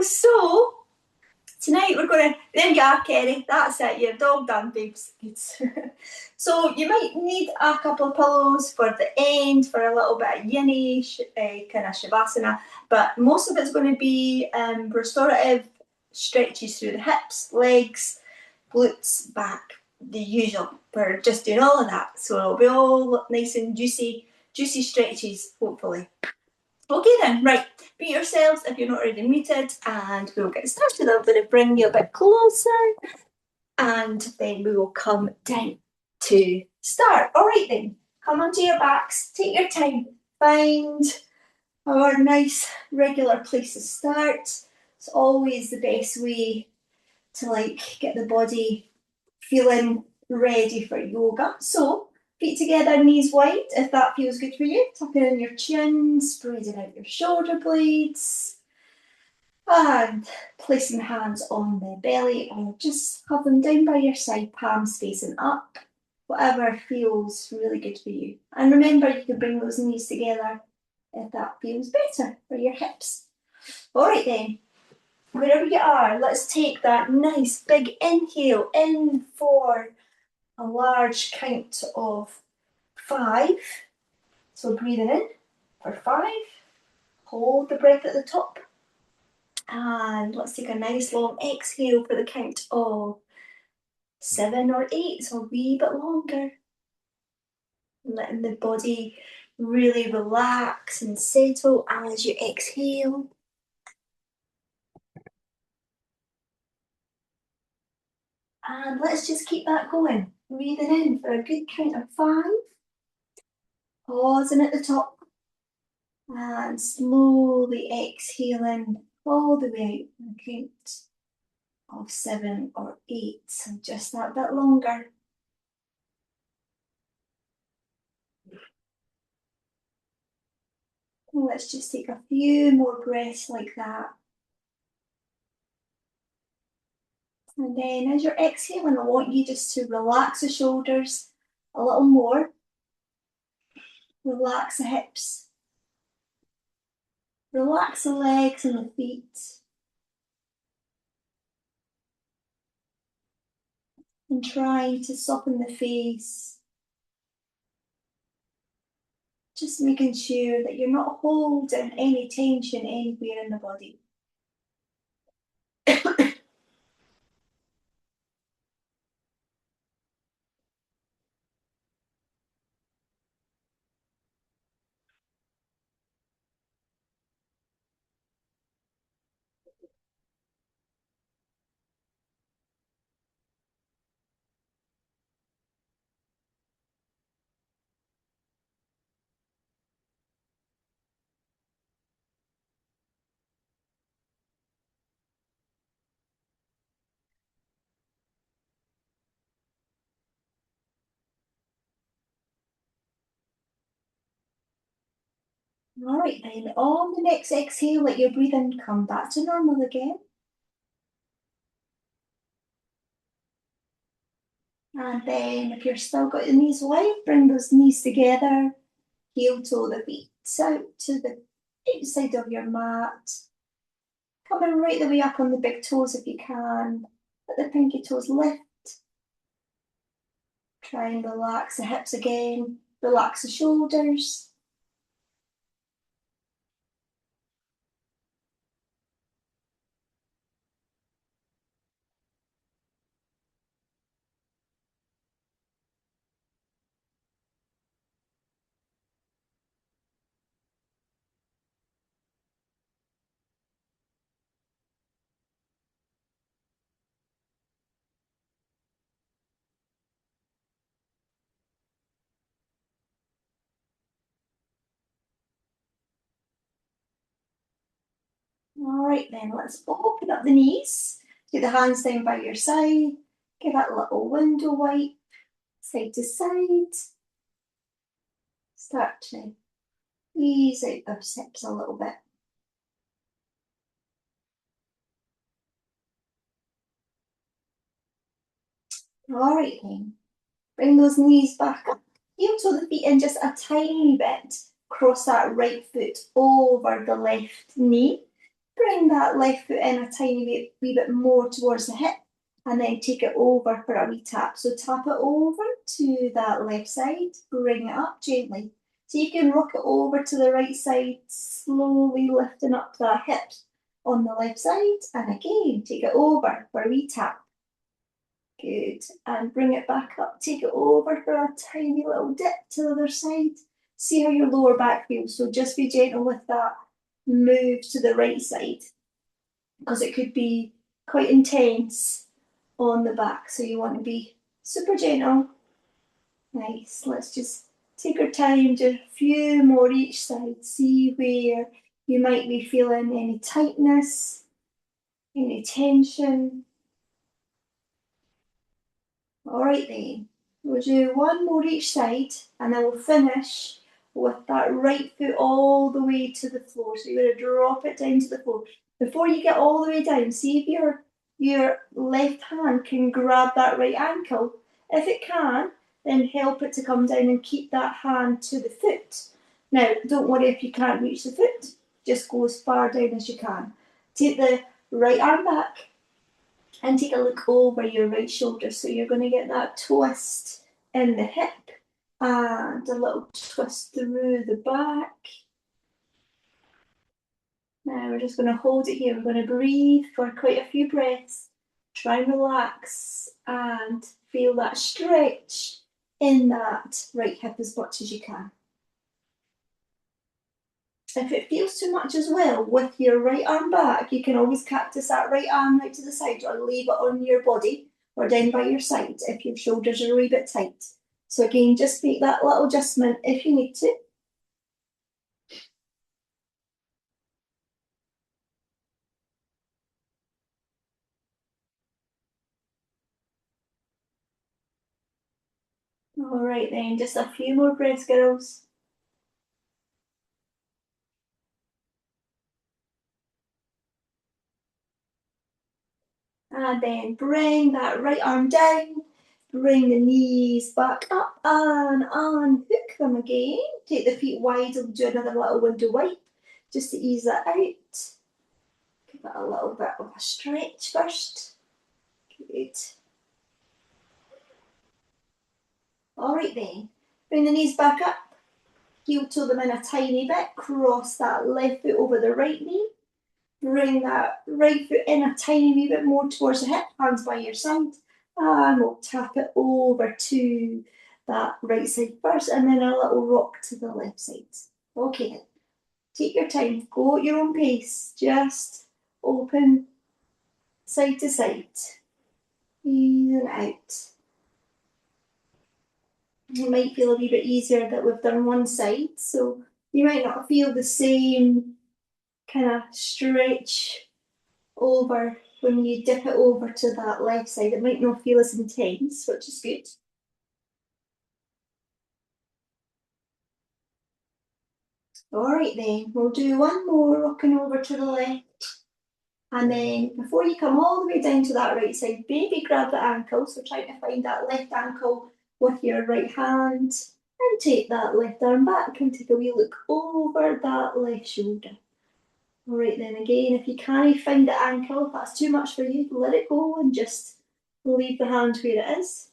So tonight we're going to, there you are, Kerry, that's it, you're dog done, babes. So you might need a couple of pillows for the end, for a little bit of yin kind of shavasana, but most of it's going to be restorative stretches through the hips, legs, glutes, back, the usual. We're just doing all of that, so it'll be all nice and juicy stretches, hopefully. Okay then, right, mute yourselves if you're not already muted and we'll get started. I'm going to bring you a bit closer and then we will come down to start. All right then, come onto your backs, take your time, find our nice regular place to start. It's always the best way to get the body feeling ready for yoga. So feet together, knees wide, if that feels good for you. Tucking in your chin, spreading out your shoulder blades, and placing hands on the belly or just have them down by your side, palms facing up, whatever feels really good for you. And remember, you can bring those knees together if that feels better for your hips. All right then, wherever you are, let's take that nice big inhale in for a large count of 5. So breathing in for 5, hold the breath at the top, and let's take a nice long exhale for the count of 7 or 8, so a wee bit longer. Letting the body really relax and settle as you exhale. And let's just keep that going. Breathing in for a good count of 5. Pausing at the top. And slowly exhaling all the way out for a count of 7 or 8. So just that bit longer. Let's just take a few more breaths like that. And then as you're exhaling, I want you just to relax the shoulders a little more. Relax the hips. Relax the legs and the feet. And try to soften the face. Just making sure that you're not holding any tension anywhere in the body. All right then, on the next exhale, let your breathing come back to normal again. And then if you're still got your knees wide, bring those knees together, heel toe the feet out to the outside of your mat. Coming right the way up on the big toes if you can. Let the pinky toes lift. Try and relax the hips again. Relax the shoulders. All right then, let's open up the knees. Take the hands down by your side. Give that a little window wipe, side to side. Start to ease out the hips a little bit. All right then, bring those knees back up. Heel toe the feet in just a tiny bit. Cross that right foot over the left knee. bring that left foot in a tiny wee bit more towards the hip, and then take it over for a wee tap. So tap it over to that left side, bring it up gently. So you can rock it over to the right side, slowly lifting up that hip on the left side, and again, take it over for a wee tap. Good, and bring it back up, take it over for a tiny little dip to the other side. See how your lower back feels, so just be gentle with that move to the right side, because it could be quite intense on the back, so you want to be super gentle. Nice, let's just take our time, do a few more each side, see where you might be feeling any tightness, any tension. All right then, we'll do one more each side, and then we'll finish with that right foot all the way to the floor. So you're going to drop it down to the floor. Before you get all the way down, see if your left hand can grab that right ankle. If it can, then help it to come down and keep that hand to the foot. Now, don't worry if you can't reach the foot, just go as far down as you can. Take the right arm back, and take a look over your right shoulder. So you're going to get that twist in the hip and a little twist through the back. Now we're just going to hold it here. We're going to breathe for quite a few breaths. Try and relax and feel that stretch in that right hip as much as you can. If it feels too much as well, with your right arm back, you can always cactus that right arm out to the side or leave it on your body or down by your side if your shoulders are a wee bit tight. So again, just make that little adjustment if you need to. All right then, just a few more breaths, girls. And then bring that right arm down, bring the knees back up and unhook them again. Take the feet wide and do another little window wipe just to ease that out. Give it a little bit of a stretch first. Good. All right then, bring the knees back up, heel toe them in a tiny bit, cross that left foot over the right knee, bring that right foot in a tiny wee bit more towards the hip, hands by your side, and we'll tap it over to that right side first, and then a little rock to the left side. Okay then, take your time, go at your own pace, just open side to side, in and out. It might feel a wee bit easier that we've done one side, so you might not feel the same kind of stretch over when you dip it over to that left side. It might not feel as intense, which is good. All right then, we'll do one more, rocking over to the left. And then before you come all the way down to that right side, maybe grab the ankle. So try to find that left ankle with your right hand and take that left arm back and take a wee look over that left shoulder. All right then, again, if you can't find the ankle, if that's too much for you, let it go and just leave the hand where it is.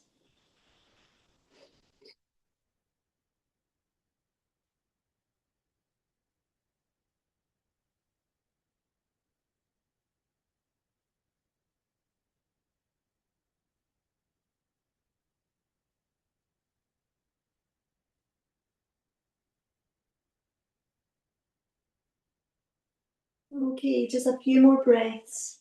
Okay, just a few more breaths.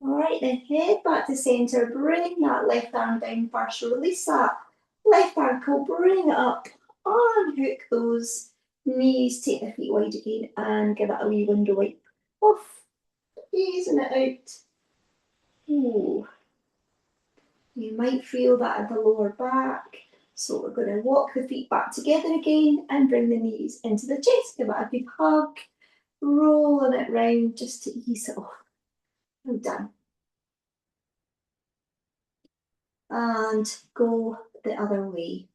All right, then head back to centre, bring that left arm down first, release that left ankle, bring it up, unhook those knees, take the feet wide again and give it a wee window wipe off, easing it out. Ooh. You might feel that at the lower back, So we're going to walk the feet back together again and bring the knees into the chest. Give it a big hug, rolling it round just to ease it off. Well done. And go the other way.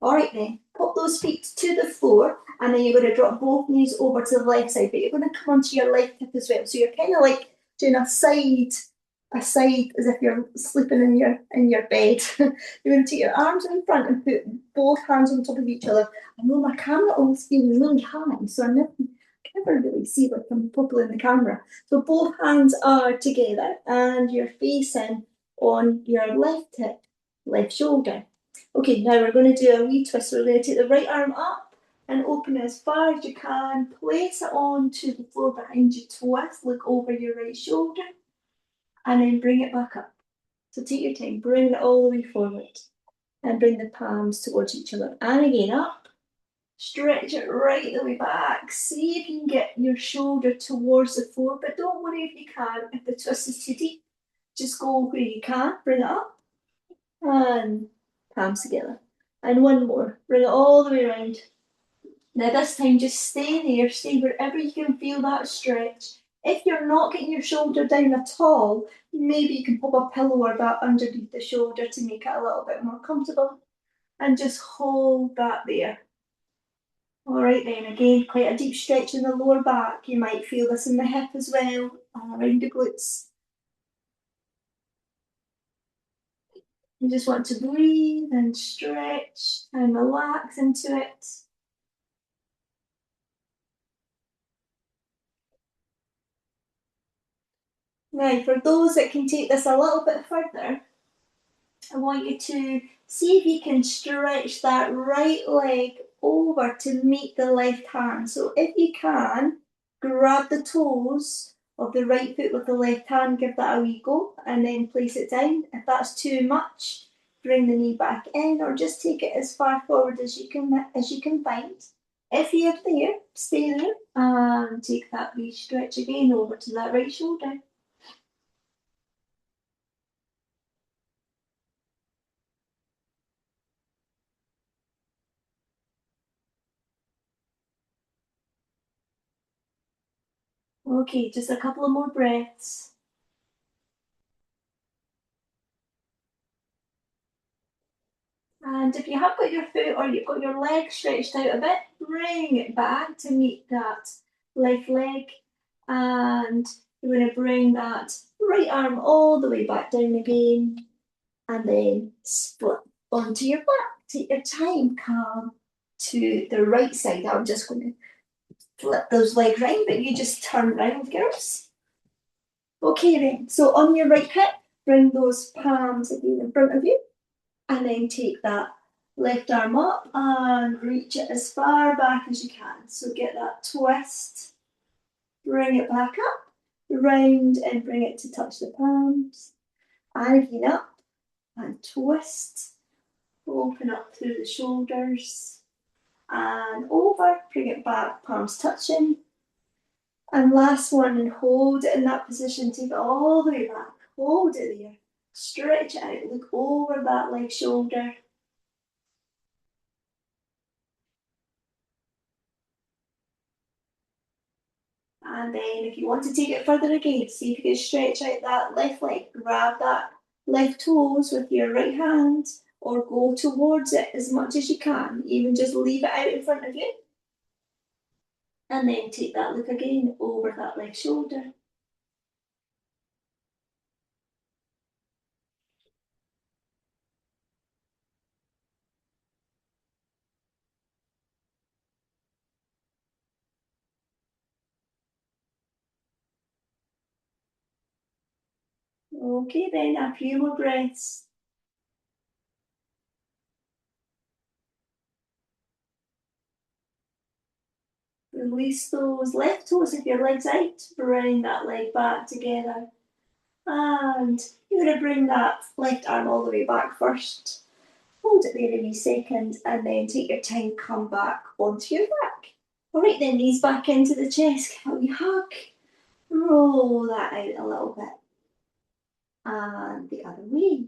All right then, pop those feet to the floor, and then you're going to drop both knees over to the left side, but you're going to come onto your left hip as well. So you're kind of like doing a side as if you're sleeping in your bed. You're going to take your arms in front and put both hands on top of each other. I know my camera always feels really high, so I never really see like I'm properly in the camera. So both hands are together, and you're facing on your left hip, left shoulder. Okay, now we're going to do a wee twist. So we're going to take the right arm up and open it as far as you can. Place it onto the floor behind you. Twist, look over your right shoulder, and then bring it back up. So take your time, bring it all the way forward, and bring the palms towards each other. And again, up. Stretch it right the way back. See if you can get your shoulder towards the floor, but don't worry if you can't. If the twist is too deep, just go where you can. Bring it up. And palms together. And one more. Bring it all the way around. Now this time just stay there, stay wherever you can feel that stretch. If you're not getting your shoulder down at all, maybe you can pop a pillow or that underneath the shoulder to make it a little bit more comfortable. And just hold that there. All right then, again, quite a deep stretch in the lower back. You might feel this in the hip as well, and around the glutes. You just want to breathe and stretch and relax into it. Now, for those that can take this a little bit further, I want you to see if you can stretch that right leg over to meet the left hand. So if you can, grab the toes of the right foot with the left hand, give that a wee go, and then place it down. If that's too much, bring the knee back in, or just take it as far forward as you can find. If you're there, stay there, and take that wee stretch again over to that right shoulder. Okay, just a couple of more breaths. And if you have got your foot or you've got your leg stretched out a bit, bring it back to meet that left leg. And you're going to bring that right arm all the way back down again. And then split onto your back. Take your time, come to the right side. I'm just going to flip those legs round, but you just turn round, girls. Okay then, so on your right hip, bring those palms again in front of you. And then take that left arm up and reach it as far back as you can. So get that twist, bring it back up, round and bring it to touch the palms. And again up and twist, open up through the shoulders and over, bring it back, palms touching. And last one, and hold it in that position, take it all the way back, hold it there. Stretch it out, look over that leg shoulder. And then if you want to take it further again, see if you can stretch out that left leg, grab that left toes with your right hand, or go towards it as much as you can, even just leave it out in front of you. And then take that look again over that left shoulder. Okay then, a few more breaths. Release those left toes if your leg's out. Bring that leg back together. And you're going to bring that left arm all the way back first. Hold it there a wee second and then take your time, come back onto your back. All right then, knees back into the chest, give a wee hug. Roll that out a little bit. and the other way.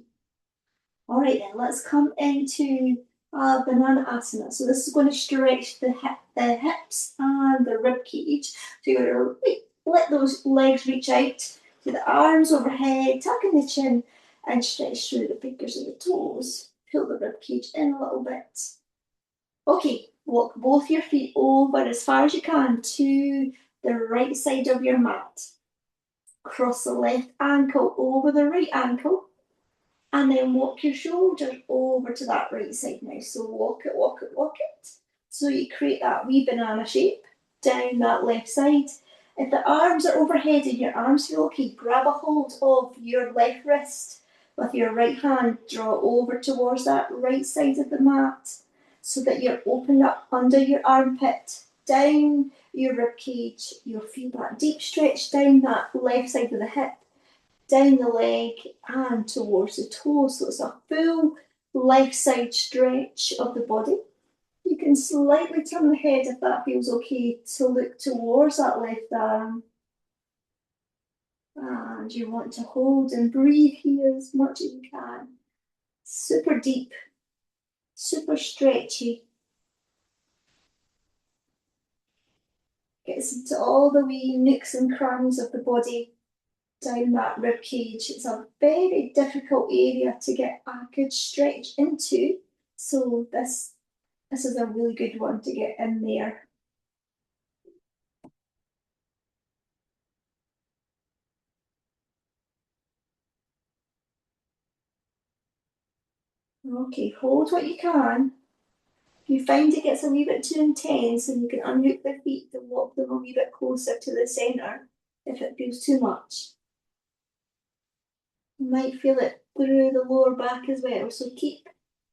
All right, then let's come into banana asana. So this is going to stretch the hips and the rib cage. So you're going to let those legs reach out to the arms overhead, tuck in the chin, and stretch through the fingers of the toes. Pull the rib cage in a little bit. Okay, walk both your feet over as far as you can to the right side of your mat. Cross the left ankle over the right ankle. And then walk your shoulders over to that right side now. So walk it, walk it, walk it. So you create that wee banana shape down that left side. If the arms are overhead and your arms feel okay, grab a hold of your left wrist with your right hand. Draw over towards that right side of the mat so that you're opened up under your armpit, down your rib cage. You'll feel that deep stretch down that left side of the hip, down the leg and towards the toes. So it's a full left side stretch of the body. You can slightly turn the head if that feels okay to look towards that left arm. And you want to hold and breathe here as much as you can. Super deep, super stretchy. Gets into all the wee nooks and crannies of the body, down that rib cage. It's a very difficult area to get a good stretch into. So this is a really good one to get in there. Okay, hold what you can. If you find it gets a wee bit too intense, and you can unhook the feet and walk them a wee bit closer to the centre if it feels too much. You might feel it through the lower back as well, so keep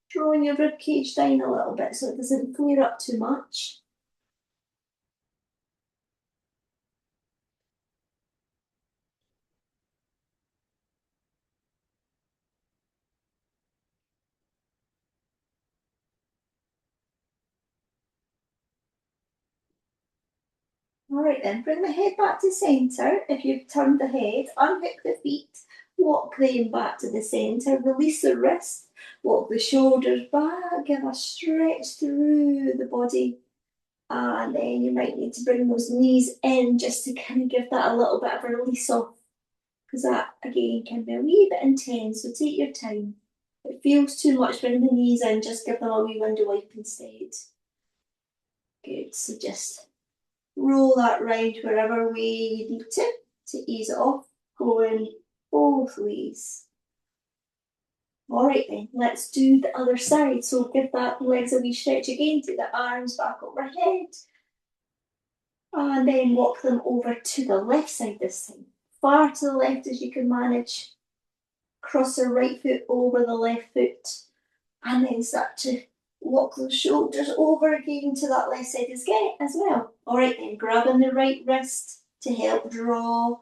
drawing your rib cage down a little bit so it doesn't flare up too much. All right then, bring the head back to centre. If you've turned the head, unhook the feet, walk them back to the centre, release the wrist, walk the shoulders back, give a stretch through the body. And then you might need to bring those knees in just to kind of give that a little bit of a release off, because that again can be a wee bit intense, so take your time. If it feels too much, bring the knees in, just give them a wee window wipe instead. Good, so just roll that round wherever way you need to ease it off, going both ways. All right then, let's do the other side. So give that legs a wee stretch again, take the arms back overhead, and then walk them over to the left side this time. Far to the left as you can manage. Cross the right foot over the left foot, and then start to walk those shoulders over again to that left side as well. All right then, grabbing the right wrist to help draw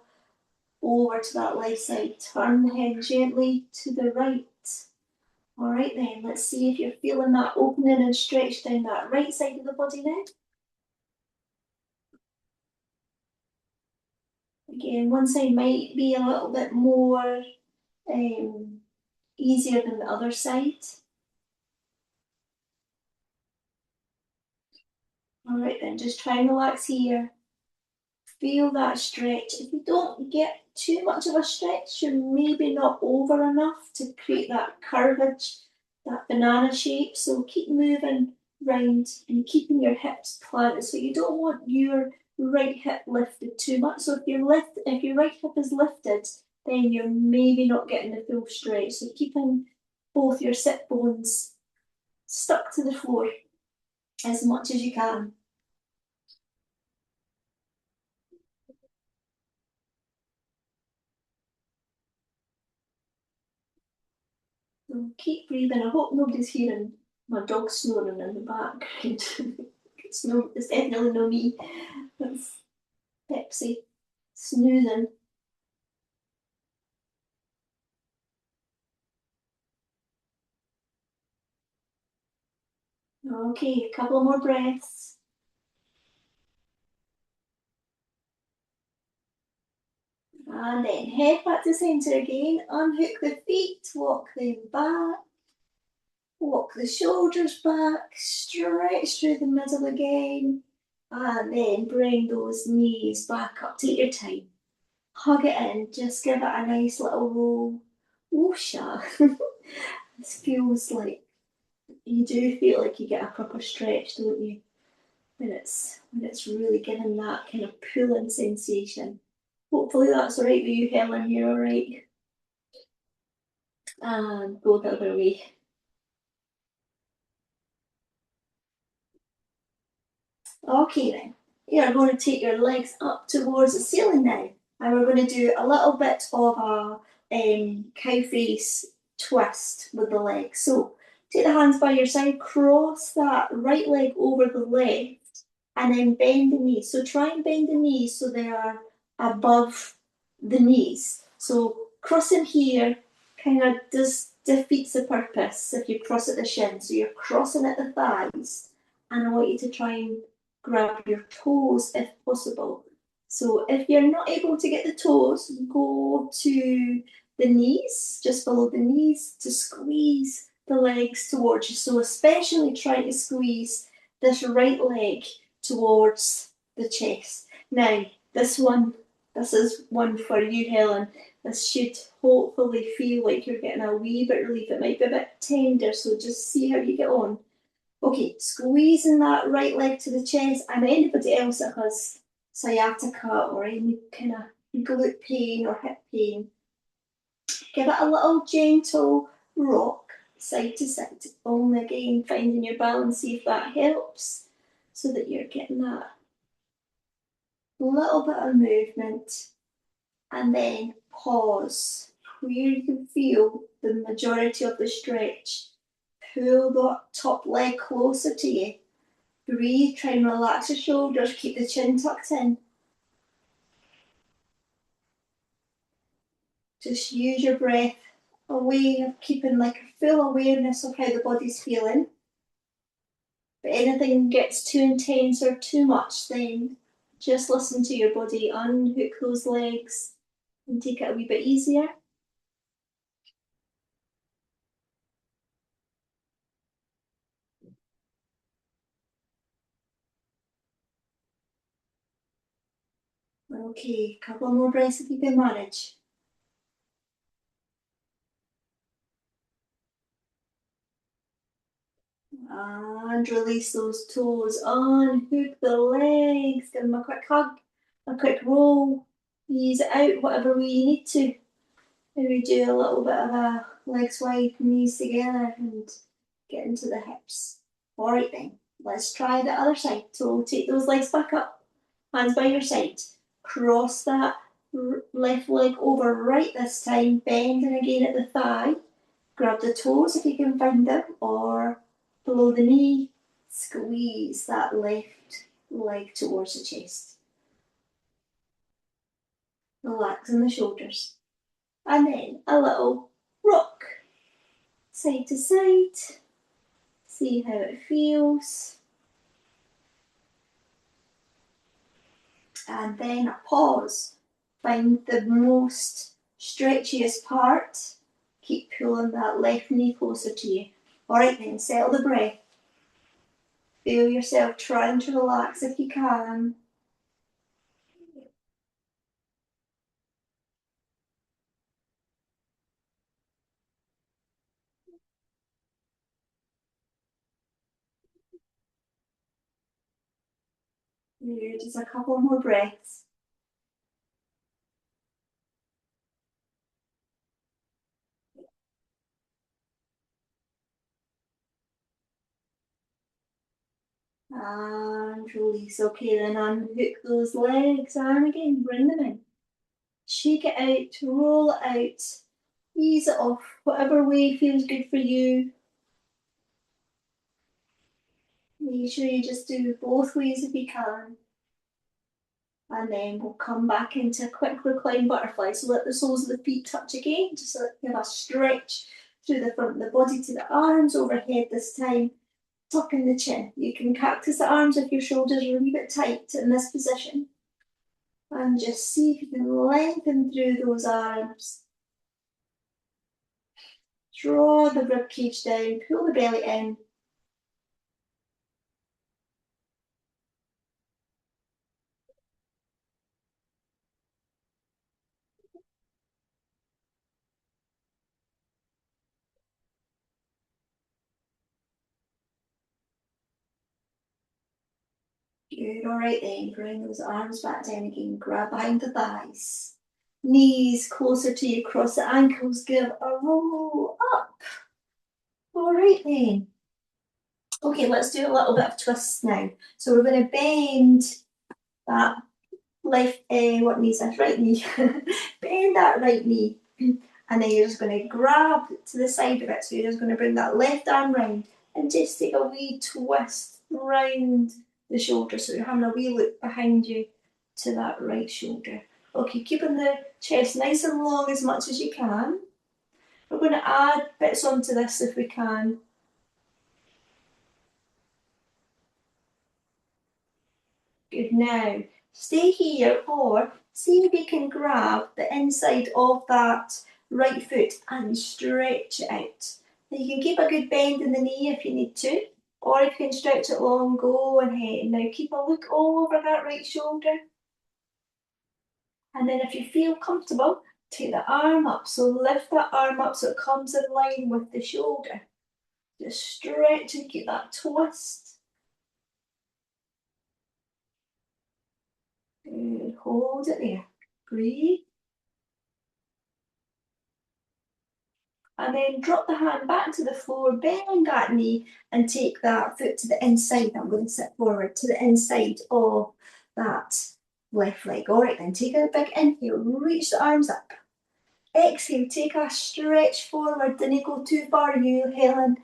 over to that left side. Turn the head gently to the right. All right then, let's see if you're feeling that opening and stretch down that right side of the body now. Again, one side might be a little bit more easier than the other side. All right then, just try and relax here. Feel that stretch. If you don't get too much of a stretch, you're maybe not over enough to create that curvage, that banana shape. So keep moving round and keeping your hips planted. So you don't want your right hip lifted too much. So if your right hip is lifted, then you're maybe not getting the full stretch. So keeping both your sit bones stuck to the floor as much as you can. So keep breathing. I hope nobody's hearing my dog snoring in the background. It's definitely no me. That's Pepsi snoozing. Okay, a couple more breaths. And then head back to centre again, unhook the feet, walk them back, walk the shoulders back, stretch through the middle again, and then bring those knees back up. Take your time. Hug it in, just give it a nice little roll. Whoosha. This feels like, you do feel like you get a proper stretch, don't you? When it's really giving that kind of pulling sensation. Hopefully that's all right with you, Helen. You're all right. And go the other way. Okay then. You're going to take your legs up towards the ceiling now. And we're going to do a little bit of a cow face twist with the legs. So take the hands by your side, cross that right leg over the left, and then bend the knees. So try and bend the knees so they are above the knees. So crossing here kind of defeats the purpose if you cross at the shin. So you're crossing at the thighs, and I want you to try and grab your toes if possible. So if you're not able to get the toes, go to the knees, just below the knees, to squeeze the legs towards you. So especially try to squeeze this right leg towards the chest. Now, this is one for you, Helen. This should hopefully feel like you're getting a wee bit of relief. It might be a bit tender, so just see how you get on. Okay, squeezing that right leg to the chest, and anybody else that has sciatica or any kind of glute pain or hip pain, give it a little gentle rock side to side. Only again, finding your balance, see if that helps, so that you're getting that little bit of movement. And then pause where you can feel the majority of the stretch. Pull that top leg closer to you. Breathe, try and relax your shoulders, keep the chin tucked in. Just use your breath, a way of keeping like a full awareness of how the body's feeling. If anything gets too intense or too much, then just listen to your body, unhook those legs and take it a wee bit easier. Okay, couple more breaths if you can manage. And release those toes, unhook the legs, give them a quick hug, a quick roll, ease it out whatever way you need to. Maybe do a little bit of a legs wide, knees together, and get into the hips. Alright then, let's try the other side. So take those legs back up, hands by your side, cross that left leg over right this time, bending again at the thigh. Grab the toes if you can find them, or below the knee, squeeze that left leg towards the chest. Relaxing the shoulders. And then a little rock, side to side. See how it feels. And then a pause. Find the most stretchiest part. Keep pulling that left knee closer to you. Alright then, settle the breath. Feel yourself trying to relax if you can. Here, just a couple more breaths. And release. Okay, then unhook those legs and again, bring them in. Shake it out, roll it out, ease it off, whatever way feels good for you. Make sure you just do both ways if you can. And then we'll come back into a quick recline butterfly. So let the soles of the feet touch again, just so that you have a stretch through the front of the body to the arms overhead this time. Tuck in the chin. You can cactus the arms if your shoulders are a wee bit tight in this position. And just see if you can lengthen through those arms. Draw the rib cage down, pull the belly in. Good, all right then. Bring those arms back down again. Grab behind the thighs. Knees closer to you, cross the ankles, give a roll up. All right then. Okay, let's do a little bit of twists now. So we're going to bend that left, what knee is this? Right knee. Bend that right knee. And then you're just going to grab to the side of it. So you're just going to bring that left arm round and just take a wee twist round the shoulder. So you're having a wee look behind you to that right shoulder. Okay, keeping the chest nice and long as much as you can. We're going to add bits onto this if we can. Good, now stay here or see if you can grab the inside of that right foot and stretch it out. Now you can keep a good bend in the knee if you need to, or if you can stretch it long, go ahead. Now keep a look over that right shoulder. And then if you feel comfortable, take the arm up. So lift that arm up so it comes in line with the shoulder. Just stretch and keep that twist. Good, hold it there. Breathe. And then drop the hand back to the floor, bend that knee and take that foot to the inside. I'm going to sit forward to the inside of that left leg. All right then, take a big inhale, reach the arms up. Exhale, take a stretch forward. Didn't go too far, you, Helen.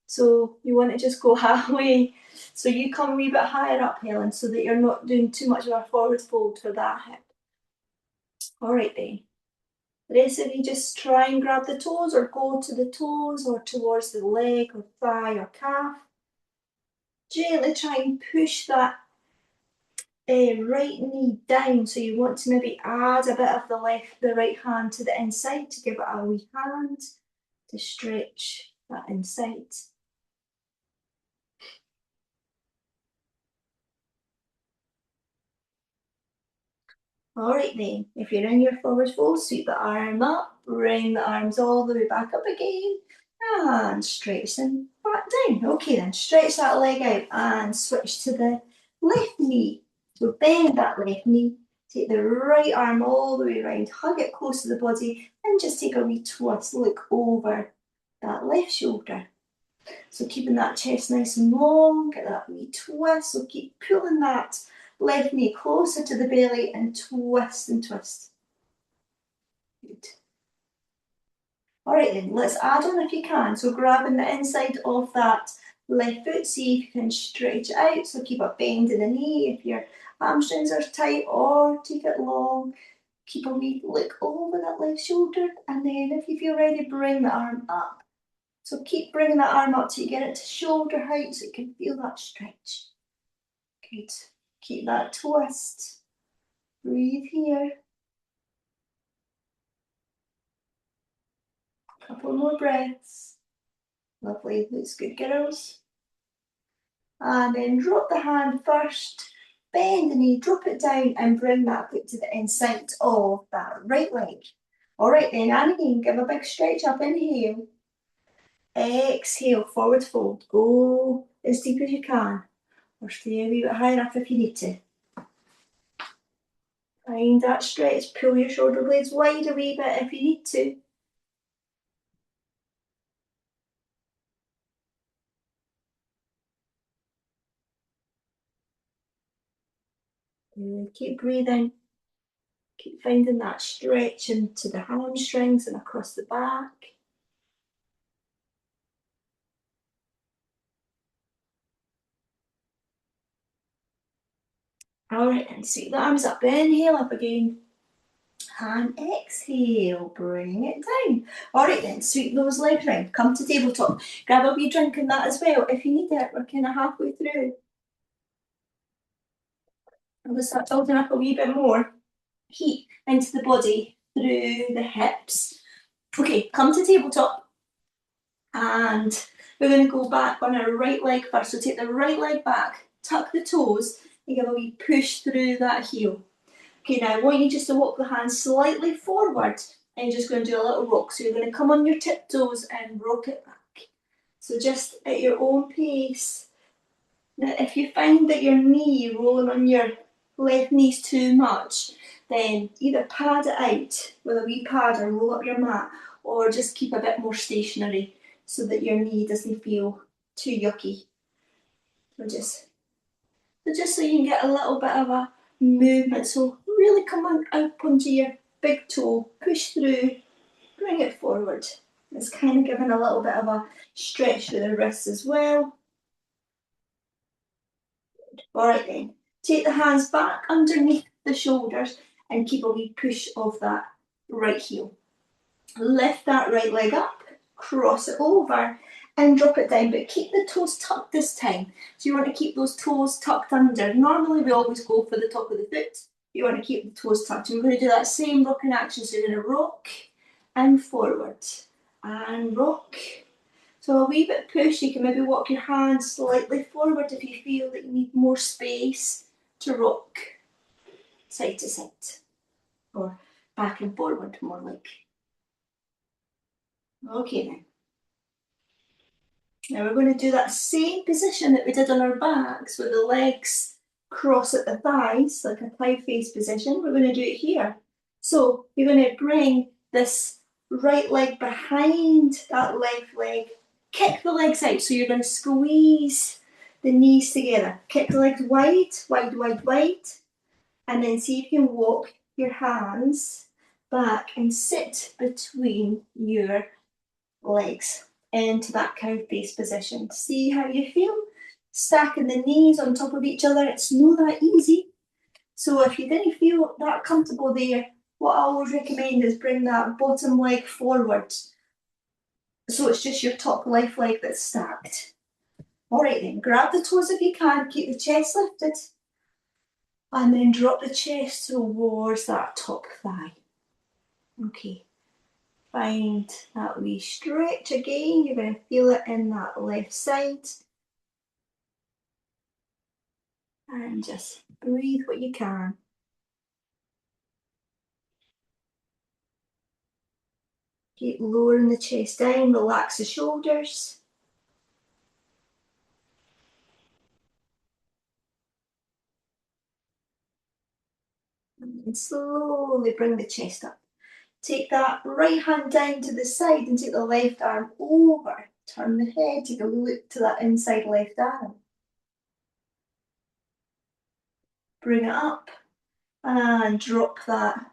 So you want to just go halfway. So you come a wee bit higher up, Helen, so that you're not doing too much of a forward fold for that hip. All right then. The rest of you just try and grab the toes or go to the toes or towards the leg or thigh or calf. Gently try and push that right knee down. So you want to maybe add a bit of the right hand to the inside to give it a wee hand to stretch that inside. All right then, if you're in your forward fold, sweep the arm up, bring the arms all the way back up again, and stretch them back down. Okay then, stretch that leg out and switch to the left knee. So bend that left knee, take the right arm all the way around, hug it close to the body, and just take a wee twist, look over that left shoulder. So keeping that chest nice and long, get that wee twist, so keep pulling that left knee closer to the belly and twist and twist. Good. All right then, let's add on if you can. So grabbing the inside of that left foot, see if you can stretch it out. So keep a bend in the knee if your hamstrings are tight, or take it long. Keep a wee look over that left shoulder, and then if you feel ready, bring the arm up. So keep bringing that arm up till you get it to shoulder height so you can feel that stretch. Good. Keep that twist. Breathe here. Couple more breaths. Lovely, looks good, girls. And then drop the hand first, bend the knee, drop it down and bring that foot to the inside of that right leg. All right then, and again, give a big stretch up, inhale. Exhale, forward fold. Go as deep as you can, or stay a wee bit higher up if you need to. Find that stretch, pull your shoulder blades wide a wee bit if you need to. Keep breathing. Keep finding that stretch into the hamstrings and across the back. All right, and sweep the arms up. Inhale up again. And exhale, bring it down. All right then, sweep those legs round. Come to tabletop. Grab a wee drink in that as well if you need it. We're kind of halfway through. I'll just start building up a wee bit more. heat into the body through the hips. Okay, come to tabletop, and we're going to go back on our right leg first. So take the right leg back, tuck the toes, and give a wee push through that heel. Okay, now I want you just to walk the hands slightly forward, and you're just going to do a little rock. So you're going to come on your tiptoes and rock it back. So just at your own pace. Now, if you find that your knee rolling on your left knee's too much, then either pad it out with a wee pad or roll up your mat, or just keep a bit more stationary so that your knee doesn't feel too yucky. So just so you can get a little bit of a movement. So really come on up onto your big toe, push through, bring it forward. It's kind of giving a little bit of a stretch through the wrists as well. All right then, take the hands back underneath the shoulders and keep a wee push of that right heel. Lift that right leg up, cross it over and drop it down, but keep the toes tucked this time. So you want to keep those toes tucked under. Normally we always go for the top of the foot. You want to keep the toes tucked. And we're going to do that same rocking action. So you're going to rock and forward and rock. So a wee bit push, you can maybe walk your hands slightly forward if you feel that you need more space to rock side to side, or back and forward more like. Okay then. Now we're going to do that same position that we did on our backs with the legs cross at the thighs, like a thigh face position. We're going to do it here. So you're going to bring this right leg behind that left leg, kick the legs out. So you're going to squeeze the knees together. Kick the legs wide, wide, wide, wide. And then see if you can walk your hands back and sit between your legs into that cow face position. See how you feel? Stacking the knees on top of each other. It's not that easy. So if you didn't feel that comfortable there, what I always recommend is bring that bottom leg forward. So it's just your top left leg that's stacked. All right then, grab the toes if you can, keep the chest lifted. And then drop the chest towards that top thigh. Okay. Find that wee stretch again. You're going to feel it in that left side. And just breathe what you can. Keep lowering the chest down, relax the shoulders. And slowly bring the chest up. Take that right hand down to the side and take the left arm over. Turn the head, take a look to that inside left arm. Bring it up and drop that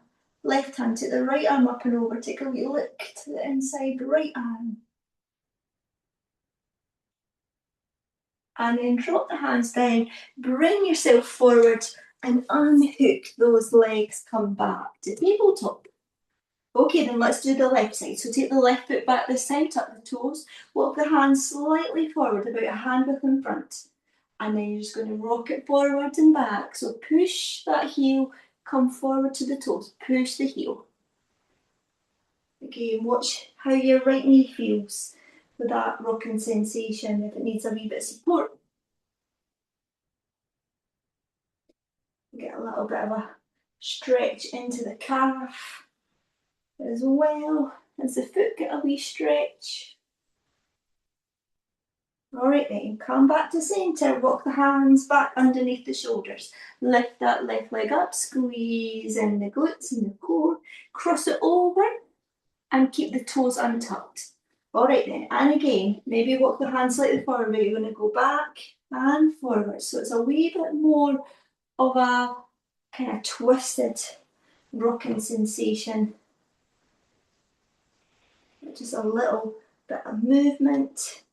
left hand. Take the right arm up and over. Take a wee look to the inside right arm. And then drop the hands down, bring yourself forward and unhook those legs, come back to tabletop. Okay, then let's do the left side. So take the left foot back this time, tuck the toes, walk the hands slightly forward, about a hand width in front. And then you're just going to rock it forward and back. So push that heel, come forward to the toes, push the heel. Again, watch how your right knee feels with that rocking sensation, if it needs a wee bit of support. Get a little bit of a stretch into the calf as well as the foot, get a wee stretch. All right then, come back to centre, walk the hands back underneath the shoulders. Lift that left leg up, squeeze in the glutes and the core, cross it over and keep the toes untucked. All right then, and again, maybe walk the hands slightly forward, but you're going to go back and forward. So it's a wee bit more of a kind of twisted rocking sensation. Just a little bit of movement.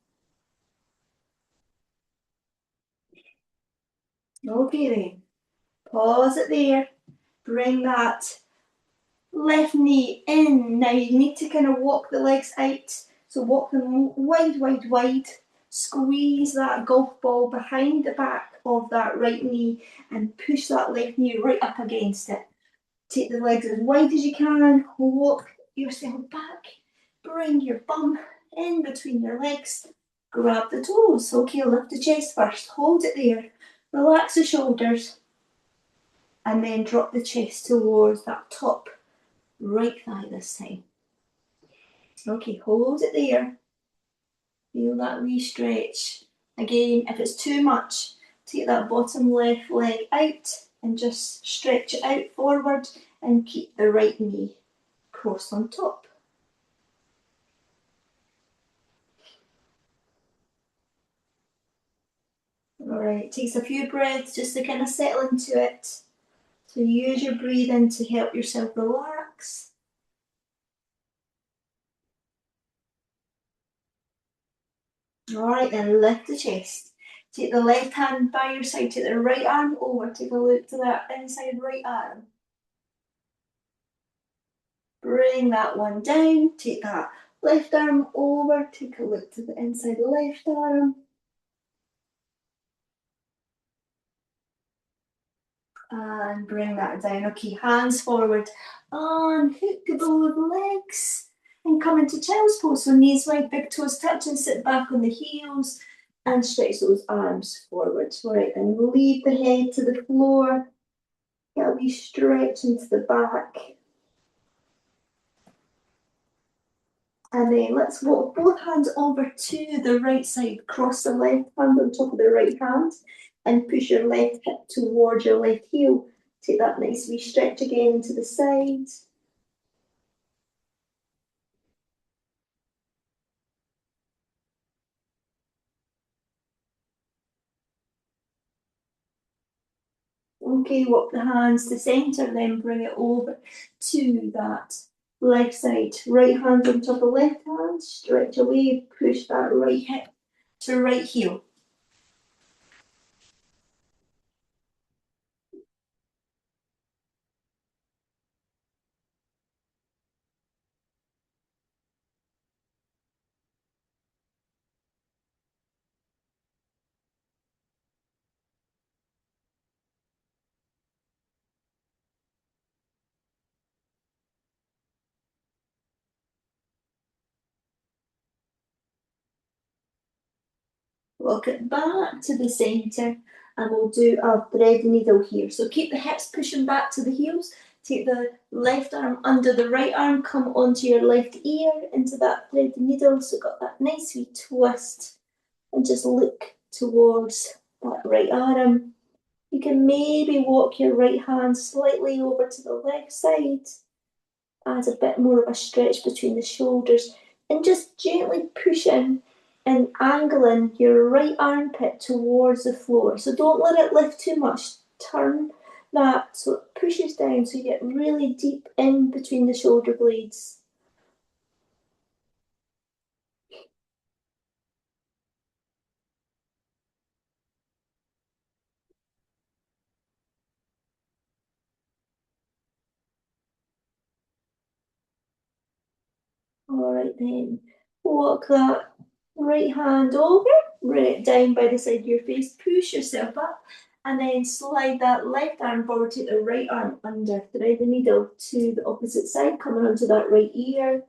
Okay then, pause it there. Bring that left knee in. Now you need to kind of walk the legs out. So walk them wide, wide, wide. Squeeze that golf ball behind the back of that right knee and push that left knee right up against it. Take the legs as wide as you can, walk yourself back, bring your bum in between your legs, grab the toes. Okay, lift the chest first, hold it there, relax the shoulders, and then drop the chest towards that top right thigh this time. Okay, hold it there. Feel that wee stretch. Again, if it's too much, take that bottom left leg out and just stretch it out forward and keep the right knee crossed on top. Alright, takes a few breaths just to kind of settle into it. So use your breathing to help yourself relax. Alright, then lift the chest. Take the left hand by your side, take the right arm over, take a look to that inside right arm. Bring that one down, take that left arm over, take a look to the inside left arm. And bring that down. Okay, hands forward. And hook both legs. And come into child's pose. So knees wide, big toes touching, sit back on the heels. And stretch those arms forward. Right, and leave the head to the floor. Get a wee stretch into the back. And then let's walk both hands over to the right side. Cross the left hand on top of the right hand and push your left hip towards your left heel. Take that nice wee stretch again to the side. Okay, walk the hands to centre, then bring it over to that left side. Right hand on top of left hand, stretch away, push that right hip to right heel. Walk it back to the centre and we'll do a thread needle here. So keep the hips pushing back to the heels. Take the left arm under the right arm, come onto your left ear into that thread needle. So got that nice wee twist and just look towards that right arm. You can maybe walk your right hand slightly over to the left side. Add a bit more of a stretch between the shoulders and just gently push in and angling your right armpit towards the floor. So don't let it lift too much. Turn that so it pushes down so you get really deep in between the shoulder blades. Alright then, walk that right hand over, bring it down by the side of your face, push yourself up, and then slide that left arm forward, take the right arm under, thread the needle to the opposite side, coming onto that right ear.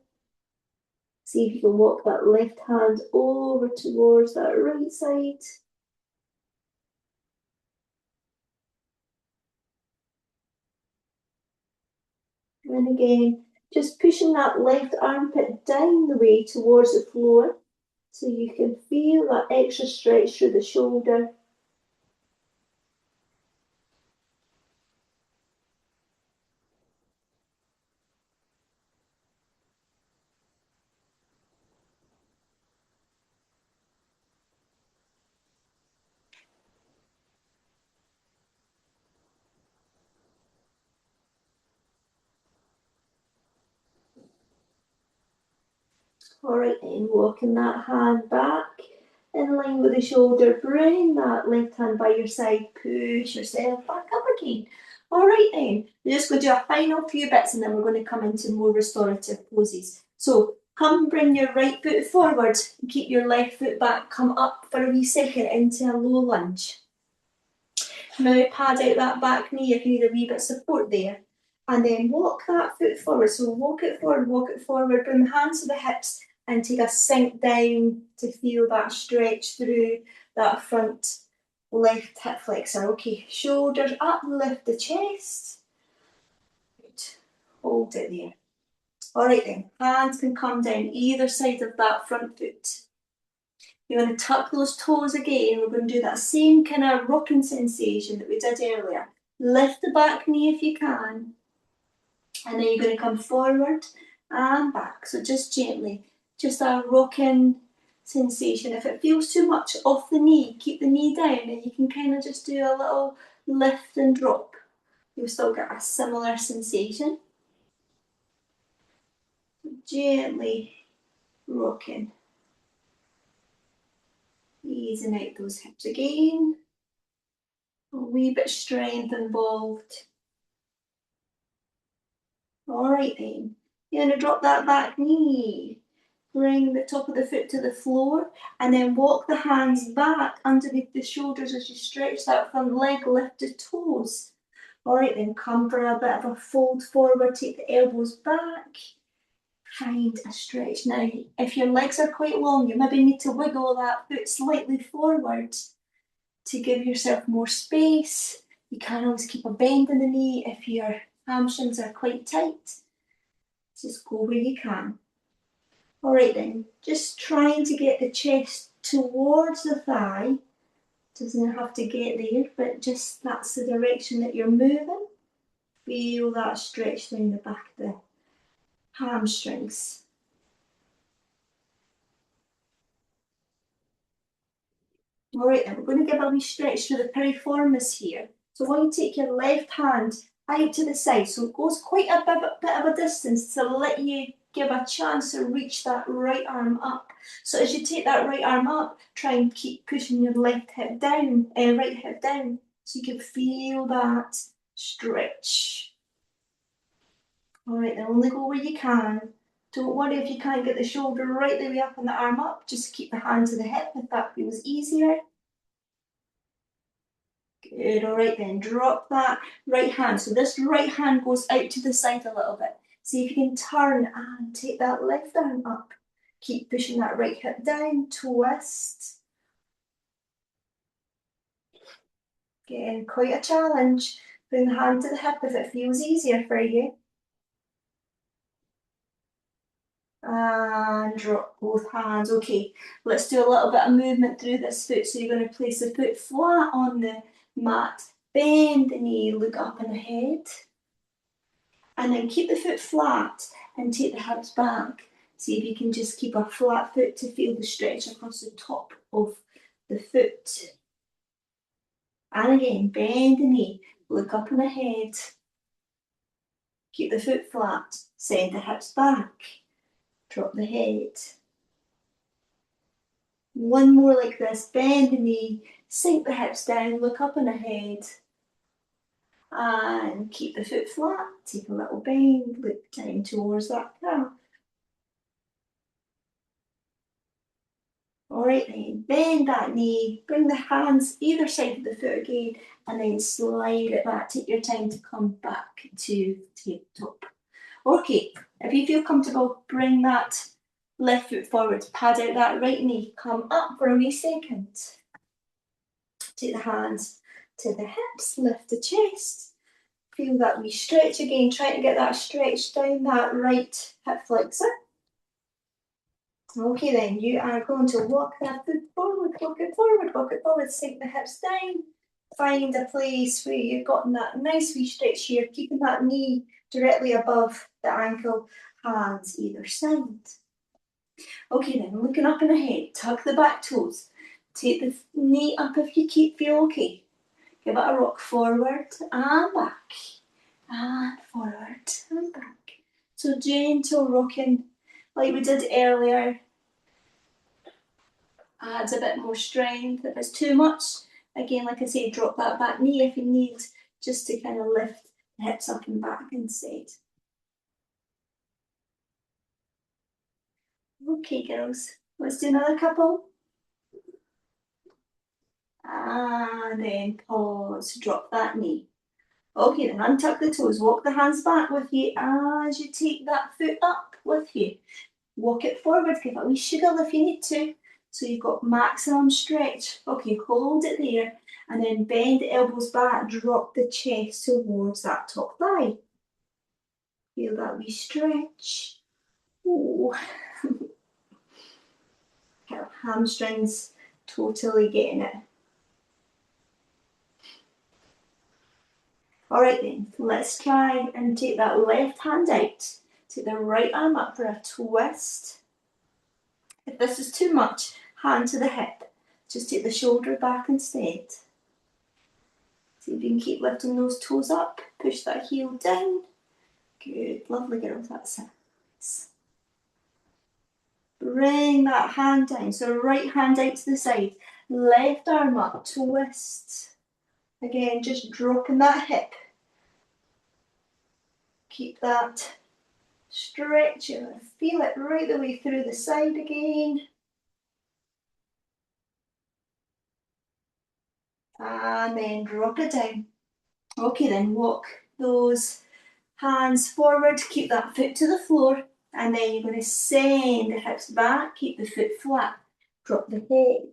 See if you can walk that left hand over towards that right side. And again, just pushing that left armpit down the way towards the floor so you can feel that extra stretch through the shoulder. Alright then, walking that hand back in line with the shoulder, bring that left hand by your side, push yourself back up again. Alright then, we're just going to do a final few bits and then we're going to come into more restorative poses. So come bring your right foot forward, keep your left foot back, come up for a wee second into a low lunge. Now pad out that back knee if you need a wee bit of support there. And then walk that foot forward. So walk it forward, bring the hands to the hips and take a sink down to feel that stretch through that front left hip flexor. Okay, shoulders up, lift the chest. Good. Hold it there. All right then, hands can come down either side of that front foot. You're going to tuck those toes again. We're going to do that same kind of rocking sensation that we did earlier. Lift the back knee if you can. And then you're going to come forward and back. So just gently, just a rocking sensation. If it feels too much off the knee, keep the knee down and you can kind of just do a little lift and drop. You'll still get a similar sensation. Gently rocking. Easing out those hips again. A wee bit of strength involved. All right then. You're going to drop that back knee. Bring the top of the foot to the floor and then walk the hands back underneath the shoulders as you stretch that front leg, lift the toes. All right then, come for a bit of a fold forward, take the elbows back. Find a stretch. Now, if your legs are quite long, you maybe need to wiggle that foot slightly forward to give yourself more space. You can always keep a bend in the knee if your hamstrings are quite tight. Just go where you can. All right then, just trying to get the chest towards the thigh. Doesn't have to get there, but just that's the direction that you're moving. Feel that stretch down the back of the hamstrings. All right then, we're going to give a wee stretch to the piriformis here. So I want you to take your left hand out to the side, so it goes quite a bit of a distance to let you give a chance to reach that right arm up. So as you take that right arm up, try and keep pushing your left hip down, right hip down, so you can feel that stretch. All right, then only go where you can. Don't worry if you can't get the shoulder right the way up and the arm up, just keep the hand to the hip if that feels easier. Good, all right then, drop that right hand. So this right hand goes out to the side a little bit. See if you can turn and take that left arm up. Keep pushing that right hip down, twist. Again, quite a challenge. Bring the hand to the hip if it feels easier for you. And drop both hands. Okay, let's do a little bit of movement through this foot. So you're going to place the foot flat on the mat, bend the knee, look up and ahead. And then keep the foot flat and take the hips back. See if you can just keep a flat foot to feel the stretch across the top of the foot. And again, bend the knee, look up and ahead. Keep the foot flat, send the hips back, drop the head. One more like this, bend the knee, sink the hips down, look up and ahead. And keep the foot flat, take a little bend, look down towards that calf. All right then, bend that knee, bring the hands either side of the foot again, and then slide it back. Take your time to come back to tabletop. Okay, if you feel comfortable, bring that left foot forward, pad out that right knee, come up for a wee second. Take the hands to the hips, lift the chest, feel that wee stretch again, trying to get that stretch down that right hip flexor. Okay then, you are going to walk that foot forward, walk it forward, sink the hips down. Find a place where you've got that nice wee stretch here, keeping that knee directly above the ankle, hands either side. Okay then, looking up and ahead, tuck the back toes. Take the knee up if you feel okay. Give it a rock forward and back, and forward and back. So gentle rocking like we did earlier. Adds a bit more strength. If it's too much, again, like I say, drop that back knee if you need, just to kind of lift the hips up and back instead. Okay, girls, let's do another couple. And then pause, drop that knee. Okay, then untuck the toes, walk the hands back with you as you take that foot up with you. Walk it forward, give it a wee shiggle if you need to. So you've got maximum stretch. Okay, hold it there and then bend the elbows back, drop the chest towards that top thigh. Feel that wee stretch. Oh, kind of hamstrings totally getting it. All right then, let's try and take that left hand out. Take the right arm up for a twist. If this is too much, hand to the hip. Just take the shoulder back instead. See if you can keep lifting those toes up. Push that heel down. Good, lovely girl, that's it. Bring that hand down. So right hand out to the side. Left arm up, twist. Again, just dropping that hip. Keep that stretch. Feel it right the way through the side again. And then drop it down. Okay, then walk those hands forward, keep that foot to the floor, and then you're going to send the hips back, keep the foot flat, drop the head,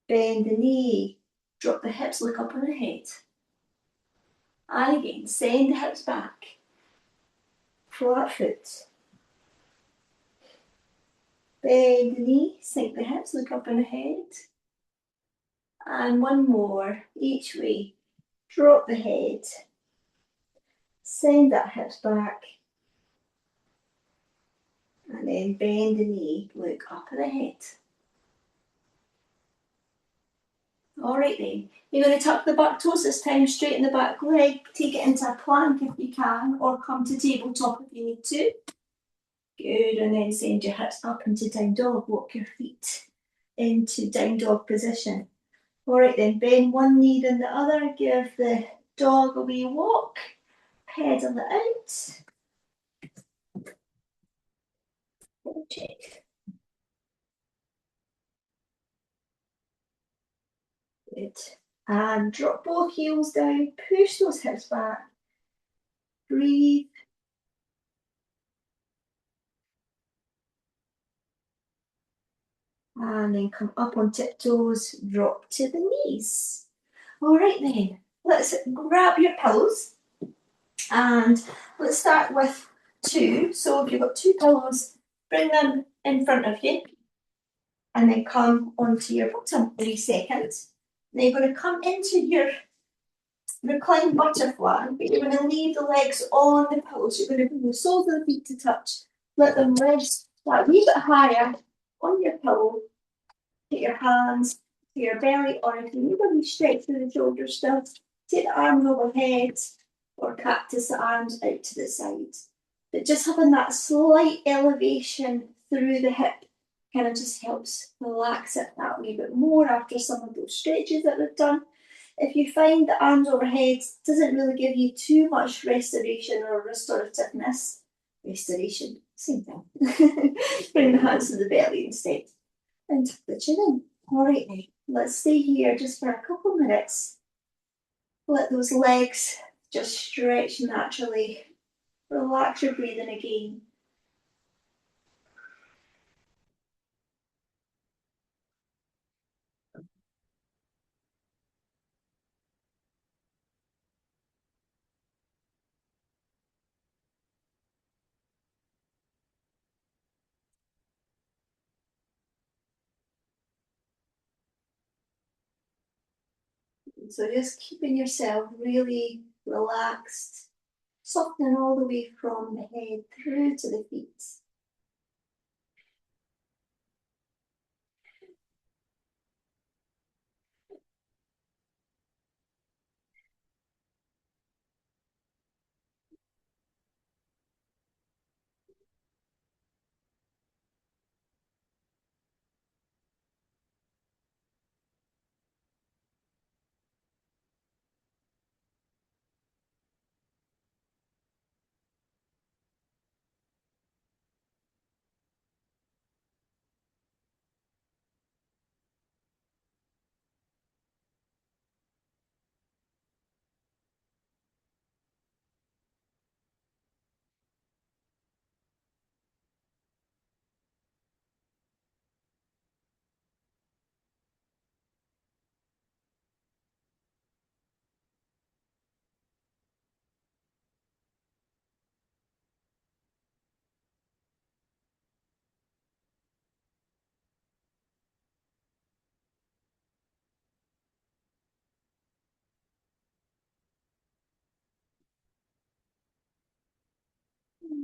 bend the knee, drop the hips, look up on the head. And again, send the hips back, flat foot, bend the knee, sink the hips, look up on the head. And one more, each way. Drop the head, send that hips back, and then bend the knee, look up at the head. All right then, you're going to tuck the back toes this time, straighten the back leg, take it into a plank if you can, or come to tabletop if you need to. Good, and then send your hips up into down dog, walk your feet into down dog position. All right then, bend one knee then the other, give the dog a wee walk, pedal it out. Check. Good. And drop both heels down, push those hips back, breathe. And then come up on tiptoes, drop to the knees. All right then, let's grab your pillows and let's start with two. So if you've got two pillows, bring them in front of you and then come onto your bottom 3 seconds. Then you're going to come into your reclined butterfly, but you're going to leave the legs on the pillows. You're going to bring the soles of the feet to touch. Let them rest a wee bit higher on your pillow. Put your hands to your belly, or if you need a wee stretch through the shoulders still, take the arms overhead or cactus the arms out to the side. But just having that slight elevation through the hip kind of just helps relax it that wee bit more after some of those stretches that we've done. If you find the arms overhead doesn't really give you too much restoration or restorativeness, restoration, same thing. Bring the hands to the belly instead and tuck the chin in. All right, then. Let's stay here just for a couple of minutes. Let those legs just stretch naturally. Relax your breathing again. So just keeping yourself really relaxed, softening all the way from the head through to the feet.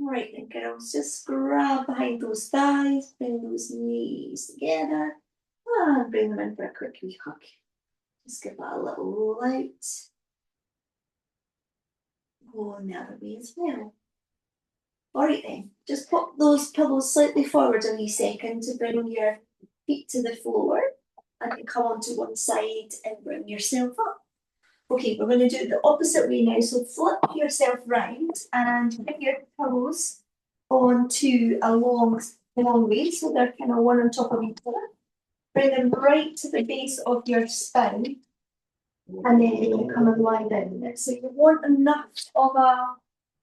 Right then, girls, just grab behind those thighs, bring those knees together, and bring them in for a quick wee hug. Just give that a little roll out. Go on the other way as well. Alright then, just pop those pillows slightly forward a wee second to bring your feet to the floor and then come onto one side and bring yourself up. Okay, we're going to do it the opposite way now. So flip yourself round and bring your pillows onto a long way. So they're kind of one on top of each other. Bring them right to the base of your spine. And then you can come and lie down. So you want enough of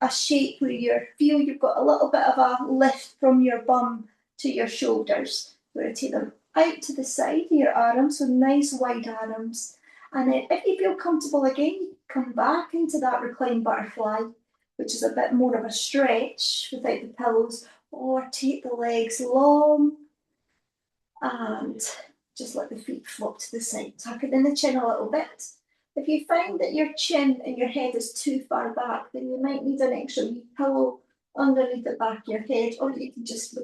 a shape where you feel you've got a little bit of a lift from your bum to your shoulders. We're going to take them out to the side of your arms, so nice wide arms. And then if you feel comfortable again, come back into that reclined butterfly, which is a bit more of a stretch without the pillows, or take the legs long and just let the feet flop to the side, tucking in the chin a little bit. If you find that your chin and your head is too far back, then you might need an extra wee pillow underneath the back of your head, or you can just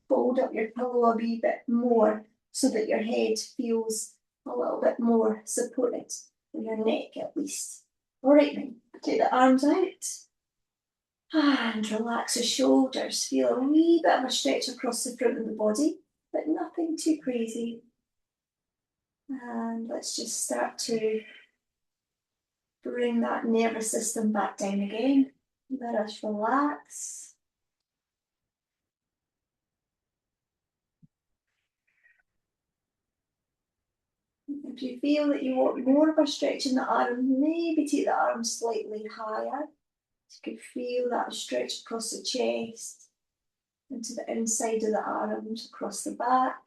fold up your pillow a wee bit more so that your head feels a little bit more supported, or your neck at least. All right then, take the arms out and relax the shoulders. Feel a wee bit of a stretch across the front of the body, but nothing too crazy. And let's just start to bring that nervous system back down again. Let us relax. If you feel that you want more of a stretch in the arm, maybe take the arms slightly higher. You can feel that stretch across the chest, into the inside of the arms, across the back.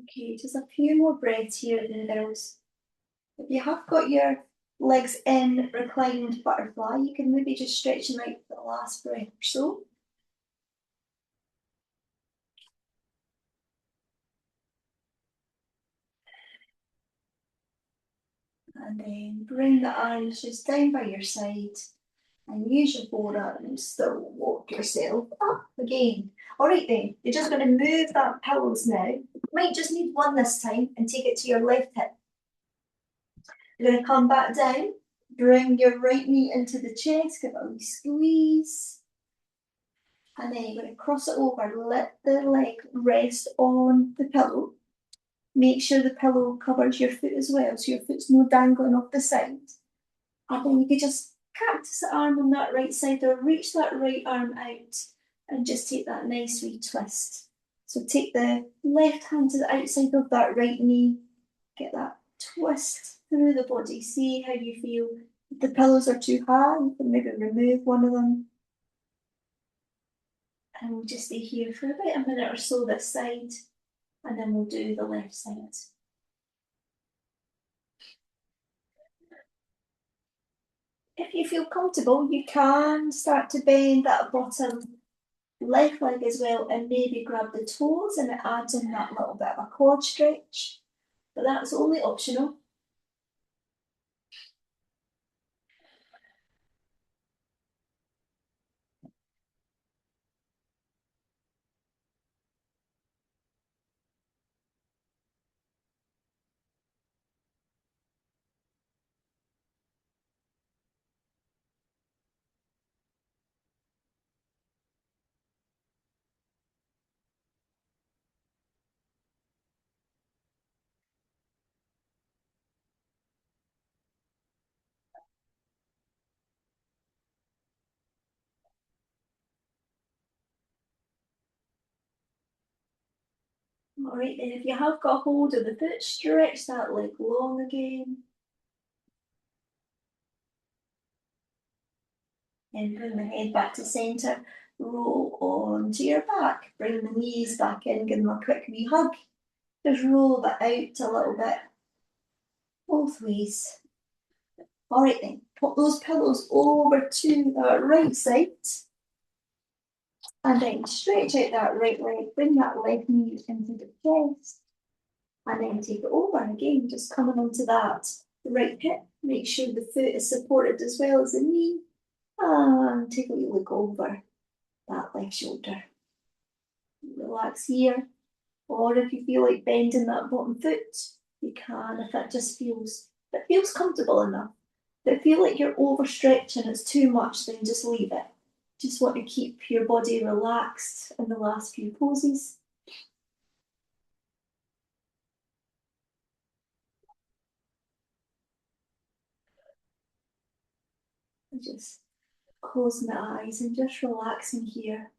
Okay, just a few more breaths here then, girls. If you have got your legs in reclined butterfly, you can maybe just stretch them out for the last breath or so. And then bring the arms just down by your side and use your forearms to walk yourself up again. All right then, you're just going to move that pillows now. You might just need one this time and take it to your left hip. You're going to come back down, bring your right knee into the chest, give it a wee squeeze. And then you're going to cross it over, let the leg rest on the pillow. Make sure the pillow covers your foot as well, so your foot's not dangling off the side. And then you could just cactus the arm on that right side or reach that right arm out and just take that nice wee twist. So take the left hand to the outside of that right knee, get that twist through the body. See how you feel. If the pillows are too high, you can maybe remove one of them. And we'll just stay here for about a minute or so this side, and then we'll do the left side. If you feel comfortable, you can start to bend that bottom left leg as well and maybe grab the toes, and it adds in that little bit of a quad stretch, but that's only optional. All right, then if you have got hold of the foot, stretch that leg long again. And bring the head back to centre. Roll onto your back. Bring the knees back in, give them a quick wee hug. Just roll that out a little bit. Both ways. All right then, put those pillows over to the right side. And then stretch out that right leg. Bring that left knee into the chest. And then take it over again, just coming onto that right hip. Make sure the foot is supported as well as the knee. And take a wee look over that left shoulder. Relax here. Or if you feel like bending that bottom foot, you can if it feels comfortable enough. If you feel like you're overstretching, it's too much, then just leave it. Just want to keep your body relaxed in the last few poses. Just closing the eyes and just relaxing here.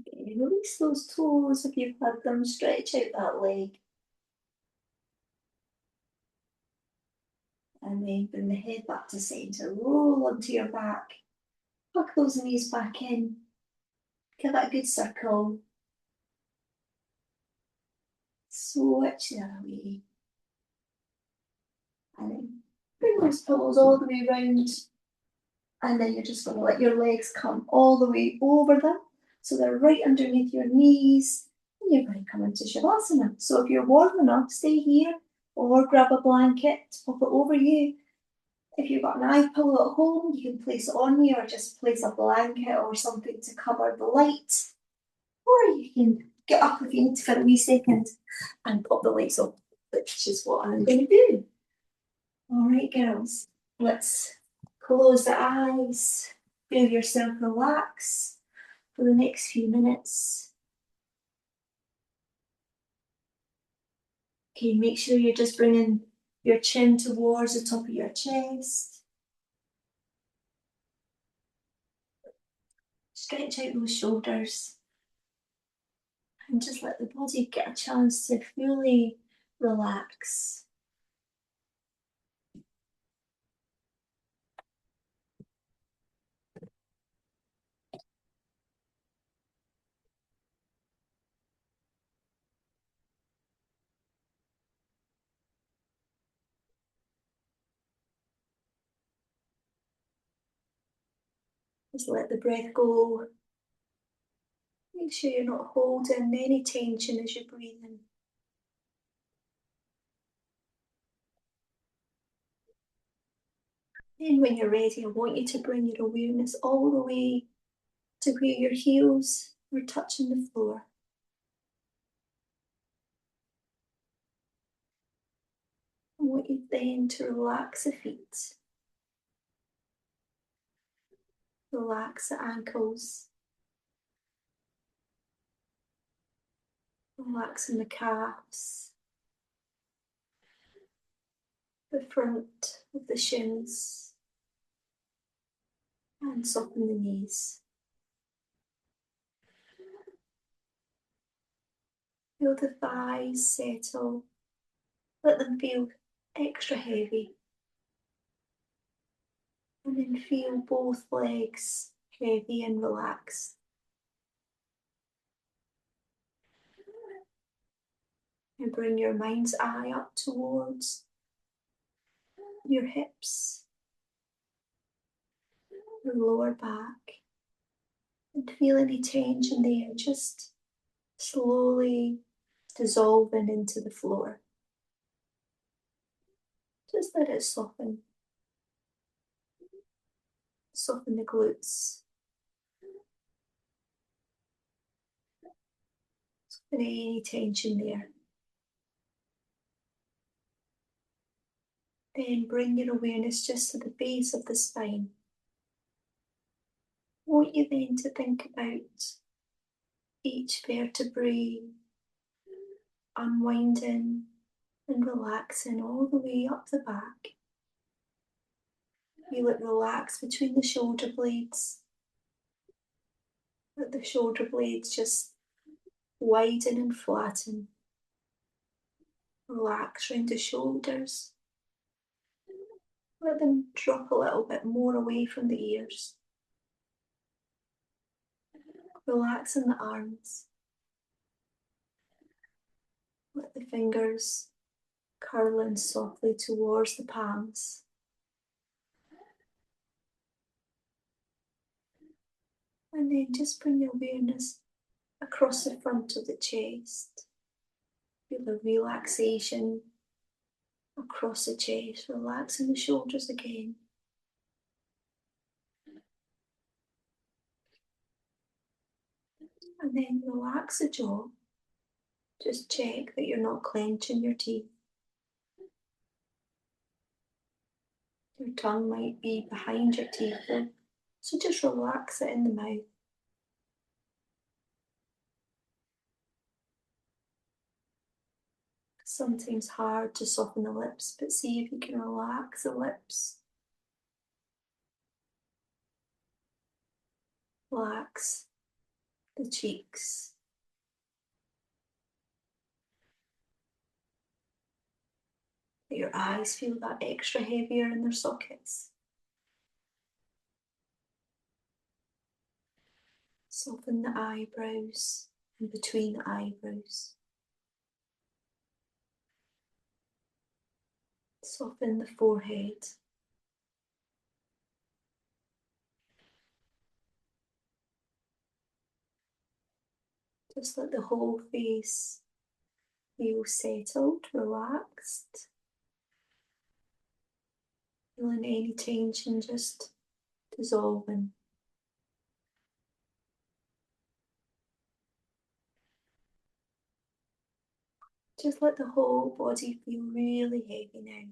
Okay, release those toes if you've had them. Stretch out that leg. And then bring the head back to centre. Roll onto your back. Tuck those knees back in. Give that a good circle. Switch the other way. And then bring those pillows all the way round. And then you're just going to let your legs come all the way over them. So they're right underneath your knees. And you're going to come into Shavasana. So if you're warm enough, stay here or grab a blanket, pop it over you. If you've got an eye pillow at home, you can place it on you or just place a blanket or something to cover the light. Or you can get up if you need to for a wee second and pop the lights on, which is what I'm going to do. All right, girls, let's close the eyes. Feel yourself relax for the next few minutes. Okay, make sure you're just bringing your chin towards the top of your chest. Stretch out those shoulders and just let the body get a chance to fully relax. Just let the breath go. Make sure you're not holding any tension as you breathe in. Then when you're ready, I want you to bring your awareness all the way to where your heels are touching the floor. I want you then to relax the feet. Relax the ankles. Relaxing the calves. The front of the shins. And soften the knees. Feel the thighs settle. Let them feel extra heavy. And then feel both legs heavy and relaxed. And bring your mind's eye up towards your hips, your lower back, and feel any tension there just slowly dissolving into the floor. Just let it soften. Soften the glutes. Soften any tension there. Then bring your awareness just to the base of the spine. I want you then to think about each vertebrae unwinding and relaxing all the way up the back. Feel it relax between the shoulder blades. Let the shoulder blades just widen and flatten. Relax around the shoulders. Let them drop a little bit more away from the ears. Relax in the arms. Let the fingers curl in softly towards the palms. And then just bring your awareness across the front of the chest. Feel the relaxation across the chest, relaxing the shoulders again. And then relax the jaw. Just check that you're not clenching your teeth. Your tongue might be behind your teeth though, so just relax it in the mouth. Sometimes hard to soften the lips, but see if you can relax the lips. Relax the cheeks. Let your eyes feel that extra heavier in their sockets. Soften the eyebrows and between the eyebrows. Soften the forehead. Just let the whole face feel settled, relaxed. Feeling any tension just dissolving. Just let the whole body feel really heavy now.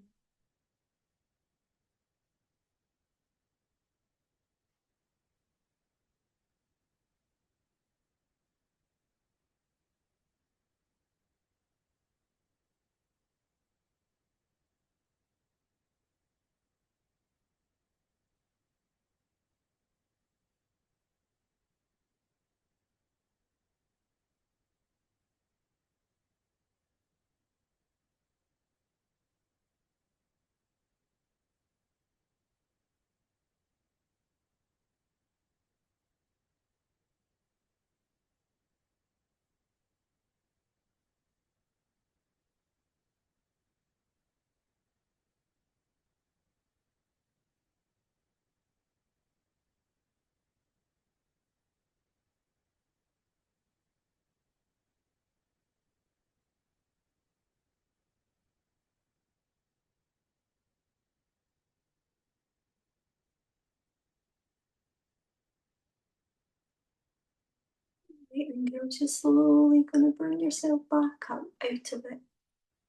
Right, then you're just slowly going to bring yourself back up out of it.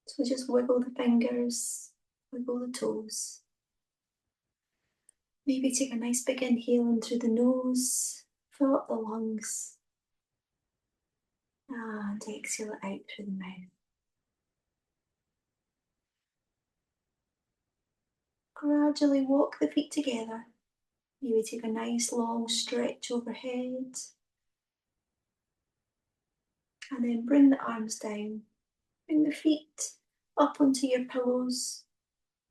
So just wiggle the fingers, wiggle the toes. Maybe take a nice big inhale in through the nose, fill up the lungs, and exhale it out through the mouth. Gradually walk the feet together. Maybe take a nice long stretch overhead. And then bring the arms down. Bring the feet up onto your pillows.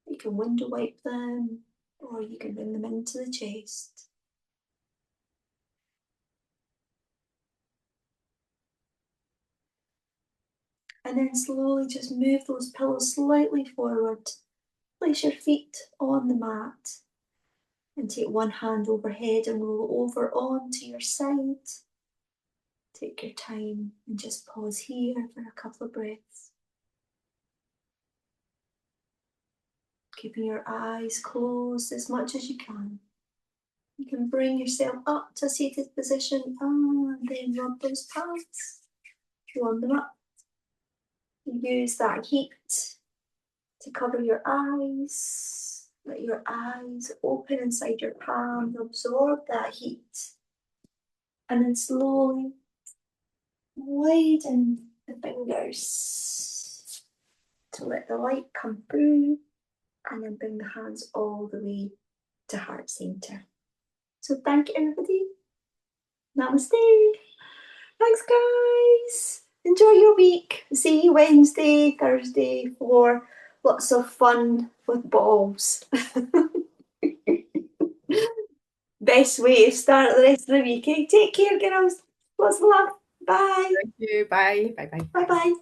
You can window wipe them, or you can bring them into the chest. And then slowly just move those pillows slightly forward. Place your feet on the mat and take one hand overhead and roll over onto your side. Take your time and just pause here for a couple of breaths. keeping your eyes closed as much as you can. You can bring yourself up to a seated position and then rub those palms. Warm them up. Use that heat to cover your eyes. Let your eyes open inside your palm, absorb that heat. And then slowly widen the fingers to let the light come through, and then bring the hands all the way to heart center. So thank you, everybody. Namaste. Thanks, guys. Enjoy your week. See you Wednesday, Thursday for lots of fun with balls. Best way to start the rest of the week. Okay? Take care, girls. Lots of love. Bye. Thank you. Bye. Bye. Bye. Bye bye.